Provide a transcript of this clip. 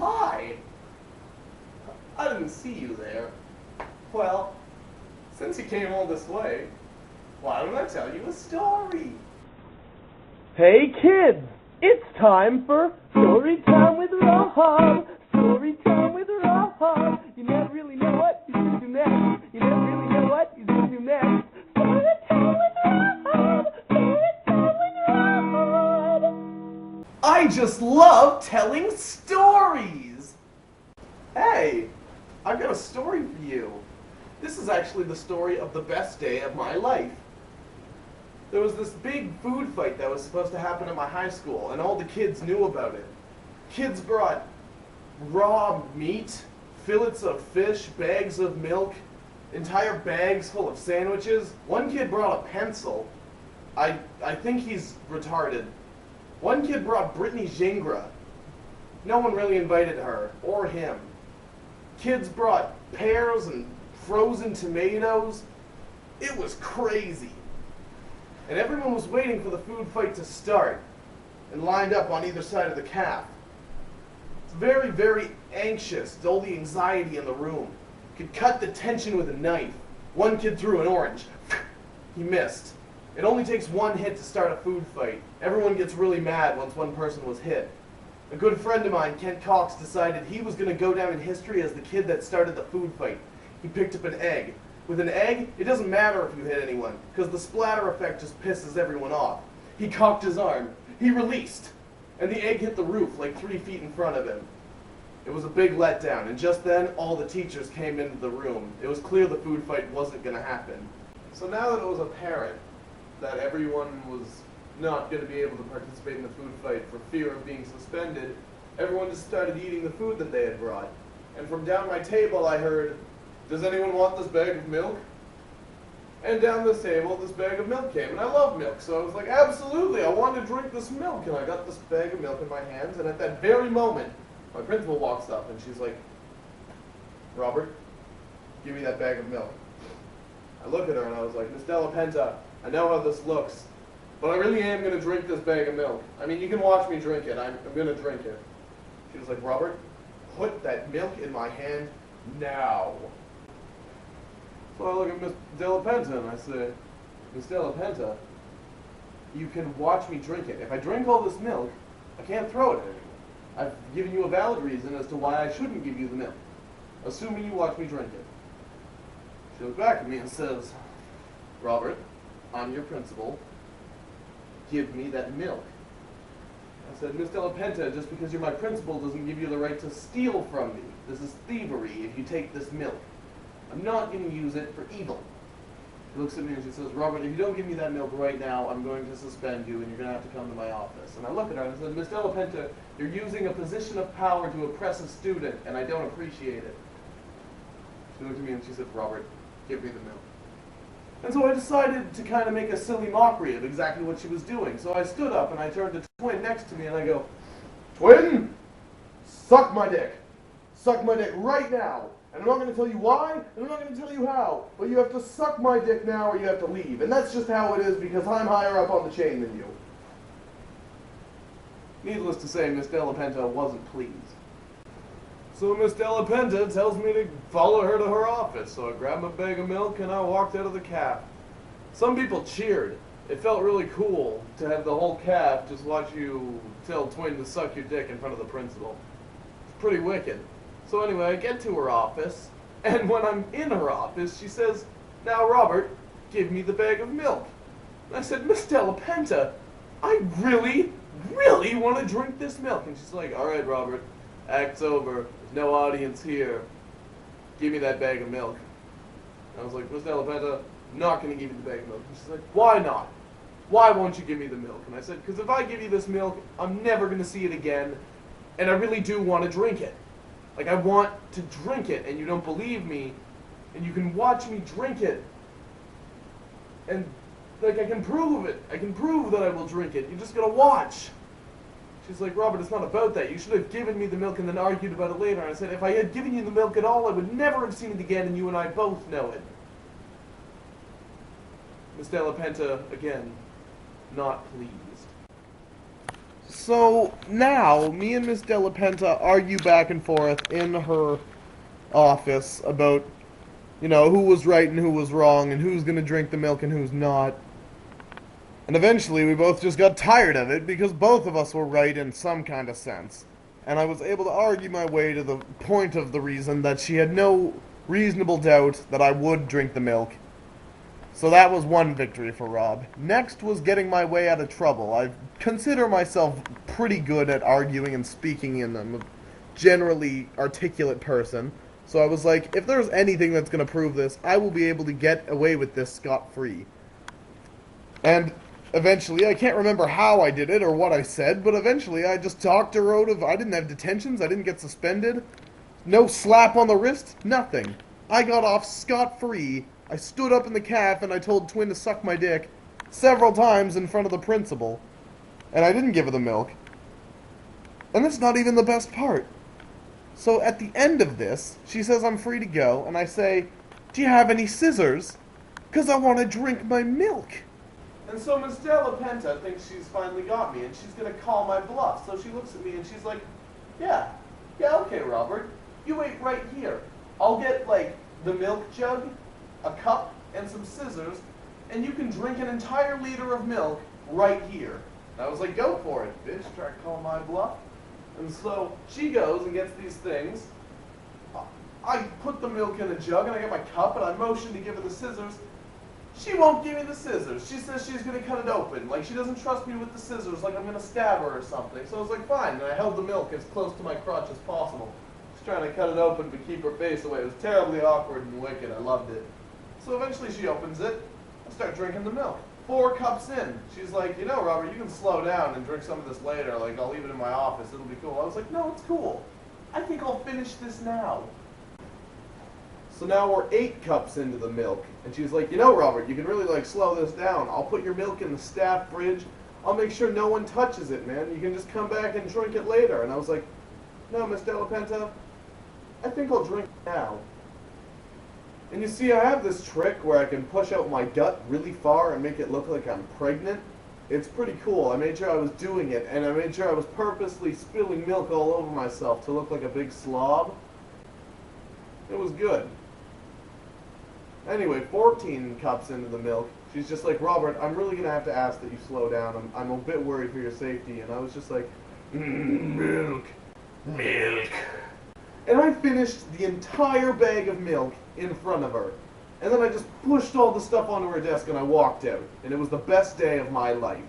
hi! I didn't see you there. Well, since you came all this way, why don't I tell you a story? Hey kids, it's time for Story Time with Rob. Story Time with Rob. You never really know what he's going to do next. You never really know what he's going to do next. Story Time with Rob. Story Time with Rob. I just love telling stories! Hey, I've got a story for you. This is actually the story of the best day of my life. There was this big food fight that was supposed to happen at my high school, and all the kids knew about it. Kids brought raw meat, fillets of fish, bags of milk, entire bags full of sandwiches. One kid brought a pencil. I think he's retarded. One kid brought Brittany Gingras. No one really invited her, or him. Kids brought pears and frozen tomatoes. It was crazy. And everyone was waiting for the food fight to start and lined up on either side of the calf. It's very, very anxious, all the anxiety in the room. Could cut the tension with a knife. One kid threw an orange. He missed. It only takes one hit to start a food fight. Everyone gets really mad once one person was hit. A good friend of mine, Kent Cox, decided he was going to go down in history as the kid that started the food fight. He picked up an egg. With an egg, it doesn't matter if you hit anyone, because the splatter effect just pisses everyone off. He cocked his arm. He released. And the egg hit the roof like 3 feet in front of him. It was a big letdown, and just then, all the teachers came into the room. It was clear the food fight wasn't going to happen. So now that it was apparent that everyone was not going to be able to participate in the food fight for fear of being suspended, everyone just started eating the food that they had brought. And from down my table I heard, "Does anyone want this bag of milk?" And down this table, this bag of milk came, and I love milk, so I was like, absolutely, I want to drink this milk. And I got this bag of milk in my hands, and at that very moment, my principal walks up, and she's like, "Robert, give me that bag of milk." I look at her, and I was like, "Miss Della Penta, I know how this looks, but I really am going to drink this bag of milk. I mean, you can watch me drink it. I'm going to drink it." She was like, "Robert, put that milk in my hand now." So I look at Miss Della Penta and I say, "Miss Della Penta, you can watch me drink it. If I drink all this milk, I can't throw it at anyone. I've given you a valid reason as to why I shouldn't give you the milk, assuming you watch me drink it." She looks back at me and says, "Robert, I'm your principal. Give me that milk." I said, "Miss Della Penta, just because you're my principal doesn't give you the right to steal from me. This is thievery if you take this milk. I'm not going to use it for evil." She looks at me and she says, "Robert, if you don't give me that milk right now, I'm going to suspend you and you're going to have to come to my office." And I look at her and I said, "Miss Della Penta, you're using a position of power to oppress a student, and I don't appreciate it." She looked at me and she said, "Robert, give me the milk." And so I decided to kind of make a silly mockery of exactly what she was doing. So I stood up and I turned to Twin next to me and I go, "Twin, suck my dick. Suck my dick right now. And I'm not going to tell you why, and I'm not going to tell you how, but you have to suck my dick now or you have to leave. And that's just how it is because I'm higher up on the chain than you." Needless to say, Miss Della Penta wasn't pleased. So Miss Della Penta tells me to follow her to her office. So I grabbed my bag of milk and I walked out of the calf. Some people cheered. It felt really cool to have the whole calf just watch you tell Twin to suck your dick in front of the principal. It's pretty wicked. So anyway, I get to her office, and when I'm in her office, she says, "Now, Robert, give me the bag of milk." And I said, "Miss Della Penta, I really, really want to drink this milk." And she's like, "All right, Robert, act's over. There's no audience here. Give me that bag of milk." And I was like, "Miss Della Penta, I'm not going to give you the bag of milk." And she's like, "Why not? Why won't you give me the milk?" And I said, "Because if I give you this milk, I'm never going to see it again, and I really do want to drink it. Like, I want to drink it, and you don't believe me, and you can watch me drink it. And, like, I can prove it. I can prove that I will drink it. You just gotta watch." She's like, "Robert, it's not about that. You should have given me the milk and then argued about it later." And I said, "If I had given you the milk at all, I would never have seen it again, and you and I both know it." Miss Della Penta, again, not pleased. So now, me and Miss Della Penta argue back and forth in her office about, who was right and who was wrong and who's gonna drink the milk and who's not. And eventually we both just got tired of it because both of us were right in some kind of sense. And I was able to argue my way to the point of the reason that she had no reasonable doubt that I would drink the milk. So that was one victory for Rob. Next was getting my way out of trouble. I consider myself pretty good at arguing and speaking, and I'm a generally articulate person. So I was like, if there's anything that's going to prove this, I will be able to get away with this scot-free. And eventually, I can't remember how I did it or what I said, but eventually I just talked her out of, I didn't have detentions, I didn't get suspended, no slap on the wrist, nothing. I got off scot-free. I stood up in the calf and I told Twin to suck my dick several times in front of the principal. And I didn't give her the milk. And that's not even the best part. So at the end of this, she says I'm free to go, and I say, do you have any scissors? 'Cause I want to drink my milk. And so Miss Della Penta thinks she's finally got me, and she's going to call my bluff. So she looks at me and she's like, yeah, okay, Robert. You wait right here. I'll get, the milk jug, a cup, and some scissors, and you can drink an entire liter of milk right here. And I was like, go for it, bitch. Try to call my bluff. And so she goes and gets these things. I put the milk in a jug, and I get my cup, and I motion to give her the scissors. She won't give me the scissors. She says she's going to cut it open. She doesn't trust me with the scissors, I'm going to stab her or something. So I was like, fine. And I held the milk as close to my crotch as possible. She's trying to cut it open but keep her face away. It was terribly awkward and wicked. I loved it. So eventually she opens it. I start drinking the milk. 4 cups in. She's like, Robert, you can slow down and drink some of this later. I'll leave it in my office. It'll be cool. I was like, no, it's cool. I think I'll finish this now. So now we're 8 cups into the milk. And she's like, Robert, you can really, slow this down. I'll put your milk in the staff fridge. I'll make sure no one touches it, man. You can just come back and drink it later. And I was like, no, Miss Della Penta, I think I'll drink now. And you see, I have this trick where I can push out my gut really far and make it look like I'm pregnant. It's pretty cool. I made sure I was doing it, and I made sure I was purposely spilling milk all over myself to look like a big slob. It was good. Anyway, 14 cups into the milk, she's just like, Robert, I'm really going to have to ask that you slow down. I'm a bit worried for your safety. And I was just like, milk. And I finished the entire bag of milk in front of her. And then I just pushed all the stuff onto her desk and I walked out. And it was the best day of my life.